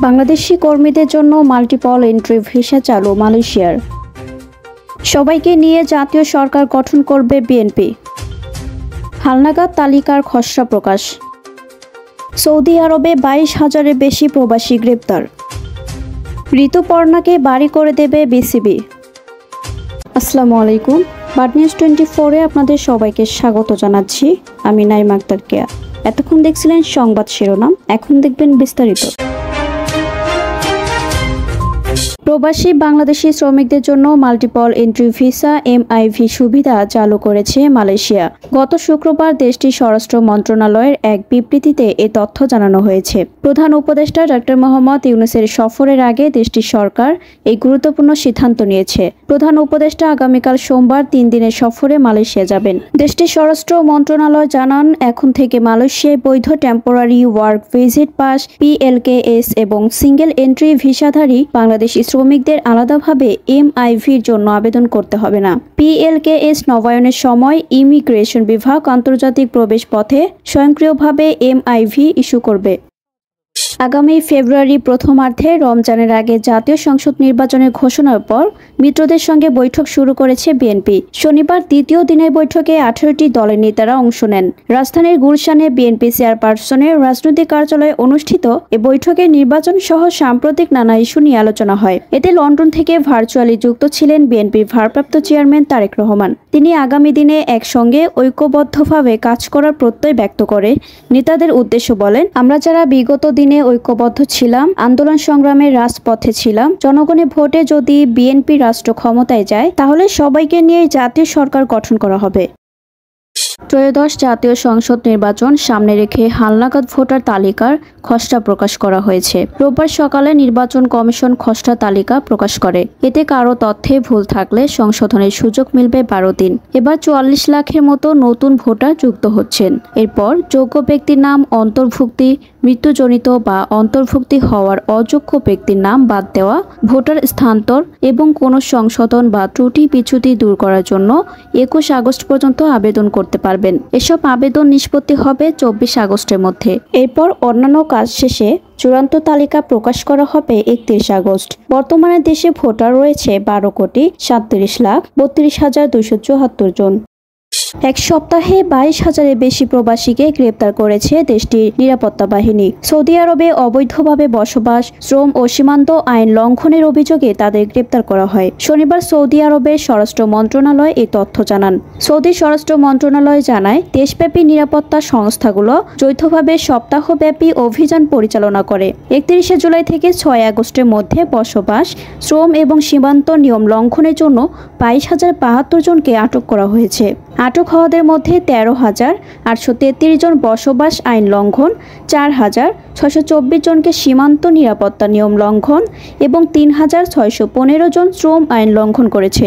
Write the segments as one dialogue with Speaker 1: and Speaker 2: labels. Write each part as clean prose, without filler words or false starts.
Speaker 1: বাংলাদেশি কর্মীদের জন্য multiple entry visa চালু মালয়েশিয়ার। সবাইকে নিয়ে জাতীয় সরকার গঠন করবে বিএনপি। হালনাগাদ তালিকার খসড়া প্রকাশ। সৌদি আরবে 22,000-এর বেশি প্রবাসী গ্রেপ্তার। ঋতুপর্ণাকে বাড়ি করে দেবে বিসিবি। আসসালামু আলাইকুম, বাড নিউজ 24-এ আপনাদের সবাইকে স্বাগত জানাচ্ছি। আমি নাইমা আক্তার কেয়া। এতক্ষণ দেখছিলেন সংবাদ শিরোনাম, এখন দেখবেন বিস্তারিত। প্রবাসী বাংলাদেশি শ্রমিকদের জন্য মাল্টিপল এন্ট্রি ভিসা এমআইভি সুবিধা চালু করেছে মালয়েশিয়া। গত শুক্রবার দেশটির স্বরাষ্ট্র মন্ত্রণালয়ের এক বিবৃতিতে এ তথ্য জানানো হয়েছে। প্রধান উপদেষ্টা ডক্টর মোহাম্মদ ইউনূসের সফরের আগে দেশটির সরকার এই গুরুত্বপূর্ণ সিদ্ধান্ত নিয়েছে। প্রধান উপদেষ্টা আগামীকাল সোমবার 3 দিনের সফরে মালয়েশিয়া যাবেন। দেশটির স্বরাষ্ট্র মন্ত্রণালয় জানান, এখন থেকে মালয়েশিয়ায় বৈধ temporary work visit pass PLKS এবং সিঙ্গেল এন্ট্রি ভিসাধারী বাংলাদেশি শ্রমিকদের আলাদাভাবে এমআইভির জন্য আবেদন করতে হবে না। PLKS নবায়নের সময় ইমিগ্রেশন বিভাগ আন্তর্জাতিক প্রবেশ পথে স্বয়ংক্রিয়ভাবে এমআইভি ইস্যু করবে। আগামী ফেব্রুয়ারি প্রথমার্ধে রমজানের আগে জাতীয় সংসদ নির্বাচনের ঘোষণার পর মিত্রদের সঙ্গে বৈঠক শুরু করেছে বিএনপি। শনিবার দ্বিতীয় দিনের বৈঠকে 18টি দলের নেতারা অংশ নেন। রাজধানীর গুলশানে বিএনপি চেয়ারপারসনের রাজনৈতিক কার্যালয়ে অনুষ্ঠিত এ বৈঠকে নির্বাচন সহ সাম্প্রতিক নানা ইস্যু নিয়ে আলোচনা হয়। এতে লন্ডন থেকে ভার্চুয়ালি যুক্ত ছিলেন বিএনপির ভারপ্রাপ্ত চেয়ারম্যান তারেক রহমান। তিনি আগামী দিনে একসঙ্গে ঐক্যবদ্ধভাবে কাজ করার প্রত্যয় ব্যক্ত করে নেতাদের উদ্দেশ্য বলেন, আমরা যারা বিগত দিনে ঐক্যবদ্ধ ছিলাম, আন্দোলন সংগ্রামের রাজপথে ছিলাম, জনগণের ভোটে যদি বিএনপি রাষ্ট্র ক্ষমতায় যায় তাহলে সবাইকে নিয়ে জাতীয় সরকার গঠন করা হবে। ত্রয়োদশ জাতীয় সংসদ নির্বাচন সামনে রেখে হালনাগাদ ভোটার তালিকার খসড়া প্রকাশ করা হয়েছে। রোববার সকালে নির্বাচন কমিশন খসড়া তালিকা প্রকাশ করে। এতে কারো তথ্যে ভুল থাকলে সংশোধনের সুযোগ মিলবে 12 দিন। এবার 44 লাখের মতো নতুন ভোটার যুক্ত হচ্ছেন। এরপর যোগ্য ব্যক্তির নাম অন্তর্ভুক্তি, মৃত্যুজনিত বা অন্তর্ভুক্তি হওয়ার অযোগ্য ব্যক্তির নাম বাদ দেওয়া, ভোটার স্থানান্তর এবং কোনো সংশোধন বা ত্রুটি বিচ্যুতি দূর করার জন্য 21 আগস্ট পর্যন্ত আবেদন করতে পারবেন। এসব আবেদন নিষ্পত্তি হবে 24 আগস্টের মধ্যে। এরপর অন্যান্য কাজ শেষে চূড়ান্ত তালিকা প্রকাশ করা হবে 31 আগস্ট। বর্তমানে দেশে ভোটার রয়েছে 12,37,32,274 জন। এক সপ্তাহে 22,000-এর বেশি প্রবাসীকে গ্রেপ্তার করেছে দেশটির নিরাপত্তা বাহিনী। সৌদি আরবে অবৈধভাবে বসবাস, শ্রম ও সীমান্ত আইন লঙ্ঘনের অভিযোগে তাদের গ্রেপ্তার করা হয়। শনিবার সৌদি আরবের স্বরাষ্ট্র মন্ত্রণালয় এই তথ্য জানান। সৌদি স্বরাষ্ট্র মন্ত্রণালয় জানায়, দেশব্যাপী নিরাপত্তা সংস্থাগুলো যৌথভাবে সপ্তাহব্যাপী অভিযান পরিচালনা করে। 31 জুলাই থেকে 6 আগস্টের মধ্যে বসবাস, শ্রম এবং সীমান্ত নিয়ম লঙ্ঘনের জন্য 22,072 জনকে আটক করা হয়েছে। আটক হওয়াদের মধ্যে 13,833 জন বসবাস আইন লঙ্ঘন, 4,624 জনকে সীমান্ত নিরাপত্তা নিয়ম লঙ্ঘন এবং 3,615 জন শ্রম আইন লঙ্ঘন করেছে।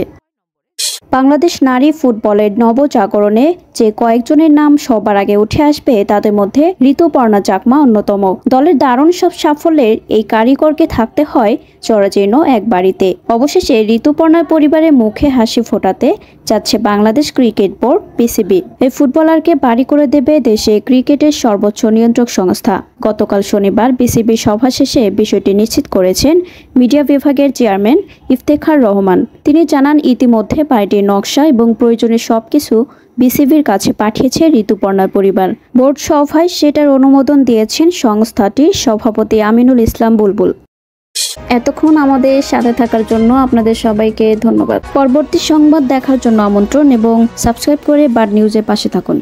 Speaker 1: বাংলাদেশ নারী ফুটবলের নবজাগরণে যে কয়েকজনের নাম সবার আগে উঠে আসবে তাদের মধ্যে ঋতুপর্ণা চাকমা অন্যতম। দলের দারুণ সব সাফল্যের এই কারিগরকে থাকতে হয় জরাজীর্ণ এক বাড়িতে। অবশেষে ঋতুপর্ণার পরিবারের মুখে হাসি ফোটাতে যাচ্ছে বাংলাদেশ ক্রিকেট বোর্ড BCB। এই ফুটবলারকে বাড়ি করে দেবে দেশে ক্রিকেটের সর্বোচ্চ নিয়ন্ত্রক সংস্থা। গতকাল শনিবার BCB সভা শেষে বিষয়টি নিশ্চিত করেছেন মিডিয়া বিভাগের চেয়ারম্যান ইফতেখার রহমান। তিনি জানান, ইতিমধ্যে বাড়িটির নকশা এবং প্রয়োজনীয় সবকিছু BCBর কাছে পাঠিয়েছে ঋতুপর্ণার পরিবার। বোর্ড সভায় সেটার অনুমোদন দিয়েছেন সংস্থাটির সভাপতি আমিনুল ইসলাম বুলবুল। এতক্ষণ আমাদের সাথে থাকার জন্য আপনাদের সবাইকে ধন্যবাদ। পরবর্তী সংবাদ দেখার জন্য আমন্ত্রণ এবং সাবস্ক্রাইব করে বাড নিউজের পাশে থাকুন।